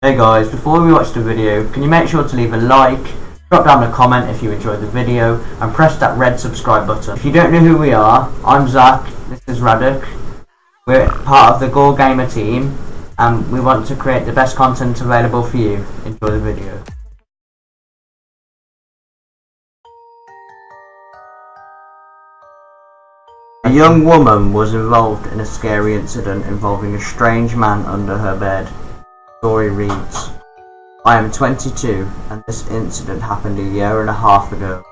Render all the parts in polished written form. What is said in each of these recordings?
Hey guys, before we watch the video, can you make sure to leave a like, drop down a comment if you enjoyed the video, and press that red subscribe button. If you don't know who we are, I'm Zach, this is Radek. We're part of the Gore Gamer team, and we want to create the best content available for you. Enjoy the video. A young woman was involved in a scary incident involving a strange man under her bed. The story reads, I am 22 and this incident happened a year and a half ago.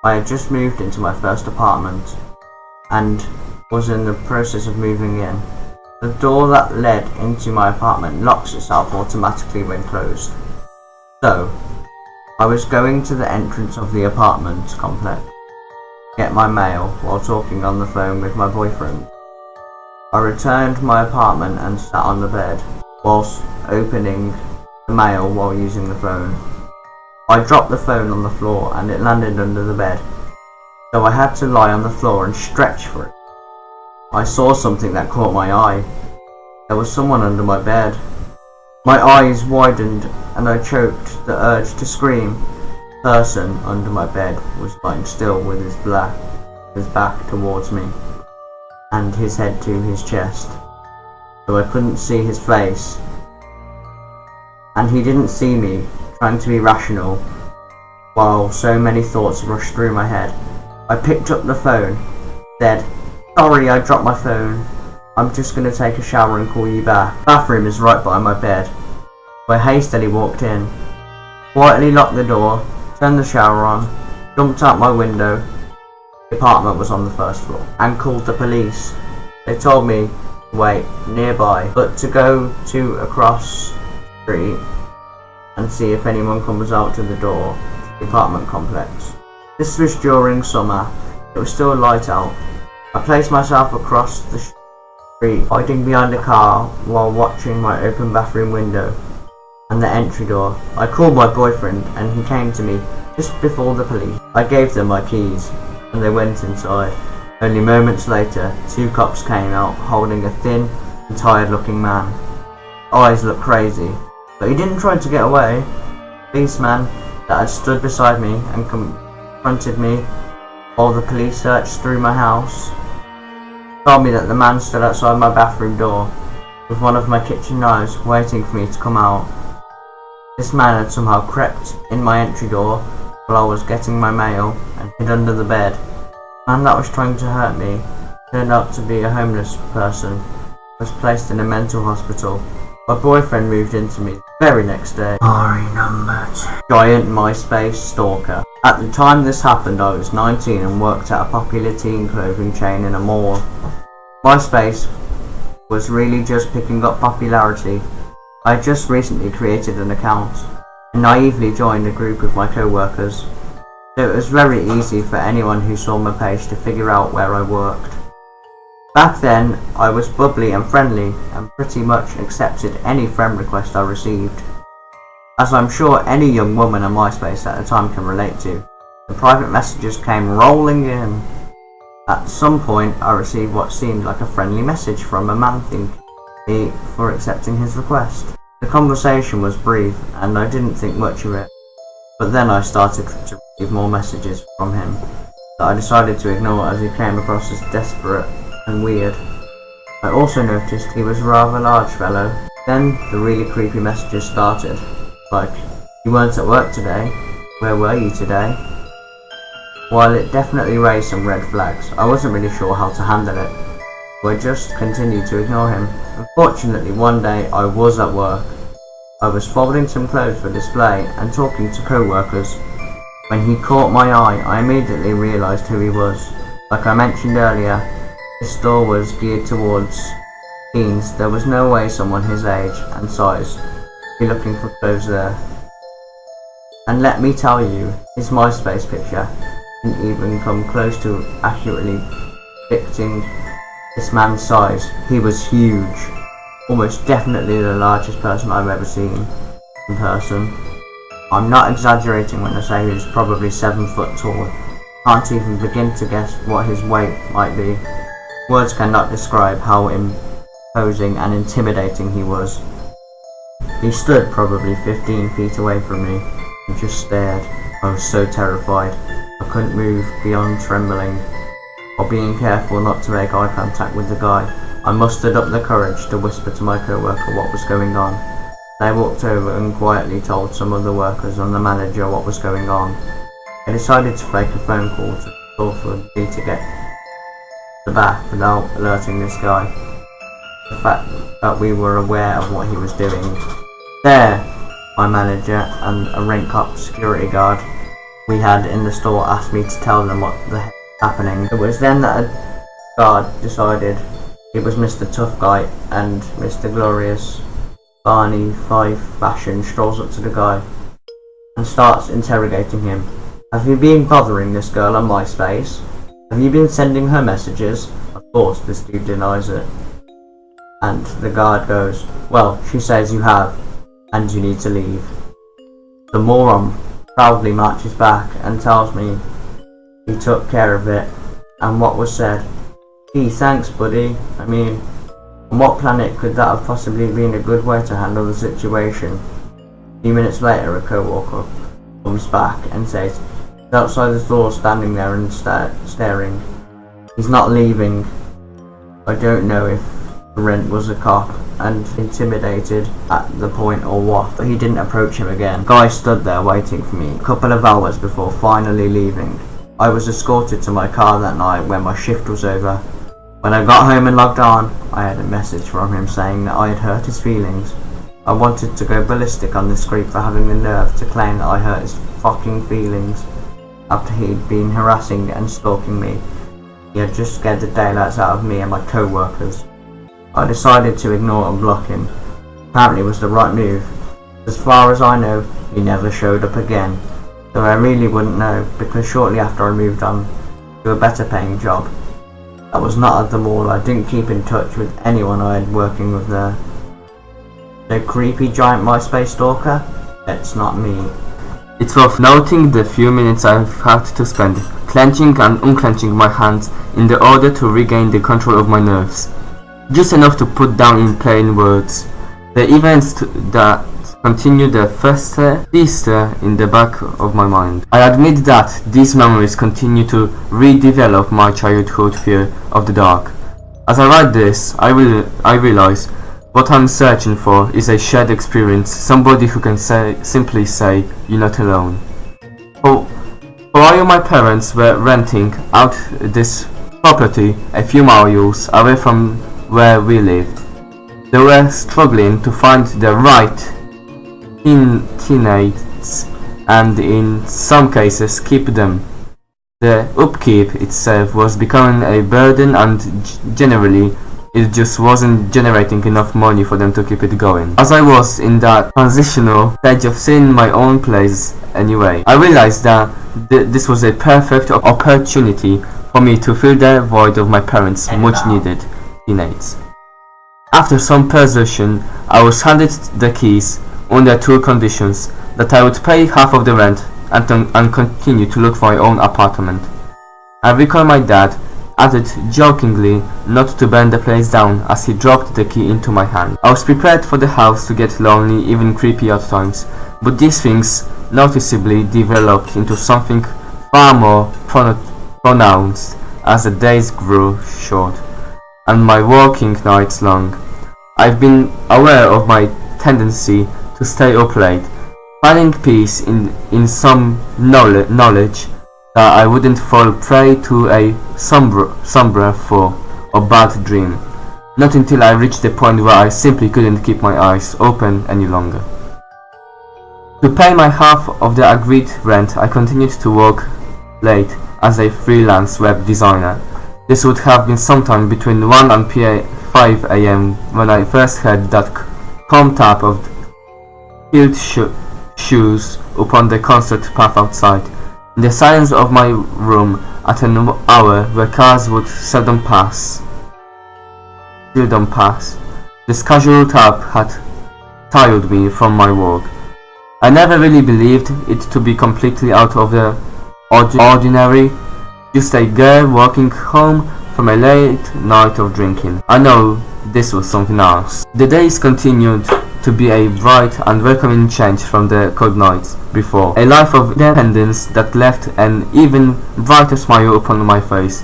I had just moved into my first apartment and was in the process of moving in. The door that led into my apartment locks itself automatically when closed. So, I was going to the entrance of the apartment complex to get my mail while talking on the phone with my boyfriend. I returned to my apartment and sat on the bed whilst opening the mail while using the phone. I dropped the phone on the floor and it landed under the bed, so I had to lie on the floor and stretch for it. I saw something that caught my eye. There was someone under my bed. My eyes widened and I choked the urge to scream. The person under my bed was lying still with his back towards me and his head to his chest, so I couldn't see his face, and he didn't see me, trying to be rational while so many thoughts rushed through my head. I picked up the phone, said, sorry, I dropped my phone, I'm just going to take a shower and call you back. The bathroom is right by my bed. I hastily walked in, quietly locked the door, turned the shower on, jumped out my window. The apartment was on the first floor, and called the police. They told me to wait nearby, but to go to across the street and see if anyone comes out to the door to the apartment complex. This was during summer. It was still light out. I placed myself across the street, hiding behind a car while watching my open bathroom window and the entry door. I called my boyfriend and he came to me just before the police. I gave them my keys and they went inside. Only moments later, two cops came out holding a thin and tired looking man. His eyes looked crazy, but he didn't try to get away. The policeman that had stood beside me and confronted me while the police searched through my house told me that the man stood outside my bathroom door with one of my kitchen knives waiting for me to come out. This man had somehow crept in my entry door while I was getting my mail and hid under the bed. The man that was trying to hurt me turned out to be a homeless person who was placed in a mental hospital. My boyfriend moved into me the very next day. Story number 2. Giant MySpace stalker. At the time this happened, I was 19 and worked at a popular teen clothing chain in a mall. MySpace was really just picking up popularity. I had just recently created an account and naively joined a group of my co-workers, so it was very easy for anyone who saw my page to figure out where I worked. Back then, I was bubbly and friendly and pretty much accepted any friend request I received. As I'm sure any young woman on MySpace at the time can relate to, the private messages came rolling in. At some point, I received what seemed like a friendly message from a man thanking me for accepting his request. The conversation was brief and I didn't think much of it, but then I started to receive more messages from him that I decided to ignore as he came across as desperate and weird. I also noticed he was a rather large fellow. Then the really creepy messages started, like, you weren't at work today, where were you today? While it definitely raised some red flags, I wasn't really sure how to handle it, so I just continued to ignore him. Unfortunately, one day I was at work. I was folding some clothes for display and talking to co-workers. When he caught my eye, I immediately realised who he was. Like I mentioned earlier, this store was geared towards teens. There was no way someone his age and size would be looking for clothes there. And let me tell you, his MySpace picture didn't even come close to accurately depicting this man's size. He was huge, almost definitely the largest person I've ever seen in person. I'm not exaggerating when I say he was probably 7 foot tall. Can't even begin to guess what his weight might be. Words cannot describe how imposing and intimidating he was. He stood probably 15 feet away from me and just stared. I was so terrified. I couldn't move beyond trembling, or being careful not to make eye contact with the guy. I mustered up the courage to whisper to my co-worker what was going on. They walked over and quietly told some other workers and the manager what was going on. I decided to fake a phone call to the authority to get the back without alerting this guy. The fact that we were aware of what he was doing. There, my manager and a rank-up security guard we had in the store asked me to tell them what the heck was happening. It was then that a guard decided he was Mr. Tough Guy, and Mr. Glorious Barney 5 fashion strolls up to the guy and starts interrogating him. Have you been bothering this girl on MySpace? Have you been sending her messages? Of course, this dude denies it. And the guard goes, well, she says you have, and you need to leave. The moron proudly marches back and tells me he took care of it, and what was said. Gee, thanks buddy. I mean, on what planet could that have possibly been a good way to handle the situation? A few minutes later, a co-worker comes back and says he's outside the door standing there and staring. He's not leaving. I don't know if the rent was a cop and intimidated at the point or what, but he didn't approach him again. The guy stood there waiting for me a couple of hours before finally leaving. I was escorted to my car that night when my shift was over. When I got home and logged on, I had a message from him saying that I had hurt his feelings. I wanted to go ballistic on this creep for having the nerve to claim that I hurt his fucking feelings after he'd been harassing and stalking me. He had just scared the daylights out of me and my co-workers. I decided to ignore and block him. Apparently it was the right move. As far as I know, he never showed up again. Though I really wouldn't know, because shortly after I moved on to a better paying job that was not at the mall, I didn't keep in touch with anyone I had working with there. The creepy giant MySpace stalker? That's not me. It's worth noting the few minutes I've had to spend clenching and unclenching my hands in the order to regain the control of my nerves. Just enough to put down in plain words the events that continue the fester in the back of my mind. I admit that these memories continue to redevelop my childhood fear of the dark. As I write this, I realize what I'm searching for is a shared experience, somebody who can simply say, you're not alone. For while my parents were renting out this property a few miles away from where we lived, they were struggling to find the right tenants and in some cases keep them. The upkeep itself was becoming a burden, and generally it just wasn't generating enough money for them to keep it going. As I was in that transitional stage of seeing my own place anyway, I realized that this was a perfect opportunity for me to fill the void of my parents' much needed tenates. After some persuasion, I was handed the keys under two conditions: that I would pay half of the rent and continue to look for my own apartment. I recall my dad added jokingly not to burn the place down as he dropped the key into my hand. I was prepared for the house to get lonely, even creepy at times, but these things noticeably developed into something far more pronounced as the days grew short and my working nights long. I've been aware of my tendency to stay up late, finding peace in some knowledge that I wouldn't fall prey to a somber thought or bad dream, not until I reached the point where I simply couldn't keep my eyes open any longer. To pay my half of the agreed rent, I continued to work late as a freelance web designer. This would have been sometime between 1 and 5 AM when I first heard that calm tap of heeled shoes upon the concrete path outside. In the silence of my room at an hour where cars would seldom pass, this casual tap had tired me from my work. I never really believed it to be completely out of the ordinary, just a girl walking home from a late night of drinking. I know this was something else. The days continued to be a bright and welcoming change from the cold nights before. A life of independence that left an even brighter smile upon my face,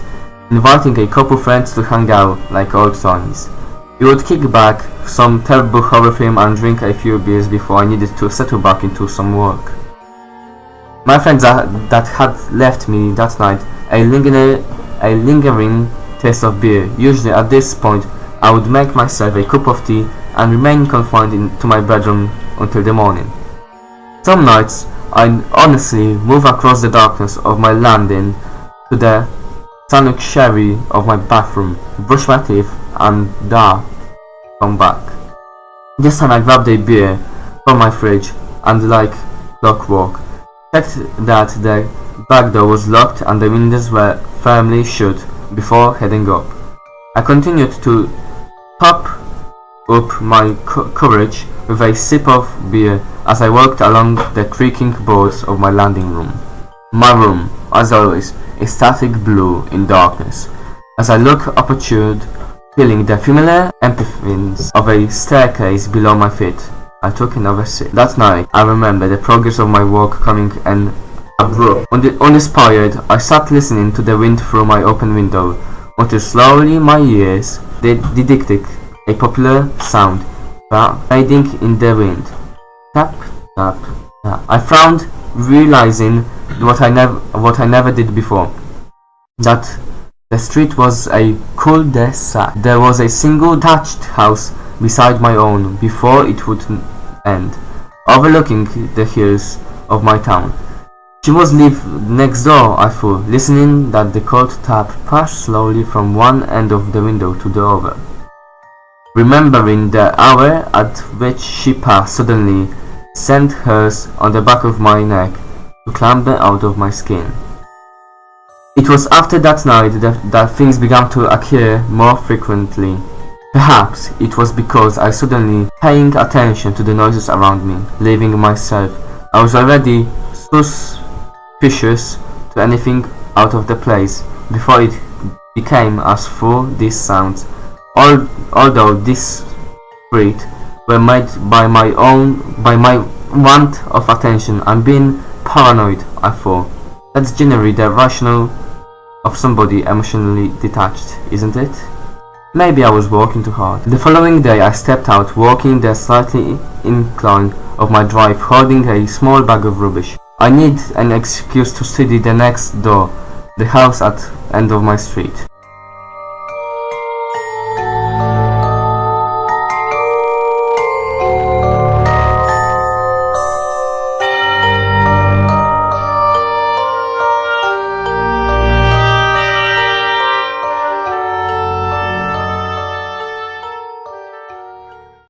inviting a couple friends to hang out like old times. We would kick back some terrible horror film and drink a few beers before I needed to settle back into some work. My friends that had left me that night a lingering taste of beer. Usually at this point I would make myself a cup of tea and remain confined to my bedroom until the morning. Some nights I'd honestly move across the darkness of my landing to the sanctuary of my bathroom, brush my teeth and come back. This time I grabbed a beer from my fridge and like clockwork checked that the back door was locked and the windows were firmly shut before heading up. I continued to top up my courage with a sip of beer as I walked along the creaking boards of my landing room. My room, as always, is static blue in darkness. As I look upward, feeling the familiar emptiness of a staircase below my feet, I took another sip. That night, I remember the progress of my walk coming and abrupt. Uninspired, I sat listening to the wind through my open window, until slowly my ears detected a popular sound fading in the wind. Tap, tap, tap. I frowned, realizing what I never did before. That the street was a cul-de-sac. There was a single thatched house beside my own before it would end, overlooking the hills of my town. She must live next door, I thought, listening that the cold tap passed slowly from one end of the window to the other. Remembering the hour at which she passed suddenly sent hers on the back of my neck to clamber out of my skin. It was after that night that things began to occur more frequently. Perhaps it was because I suddenly paying attention to the noises around me, leaving myself. I was already suspicious to anything out of the place before it became as full these sounds. Although these discreet were made by my want of attention and being paranoid, I thought. That's generally the rationale of somebody emotionally detached, isn't it? Maybe I was working too hard. The following day I stepped out, walking the slightly incline of my drive, holding a small bag of rubbish. I need an excuse to study the next door, the house at end of my street.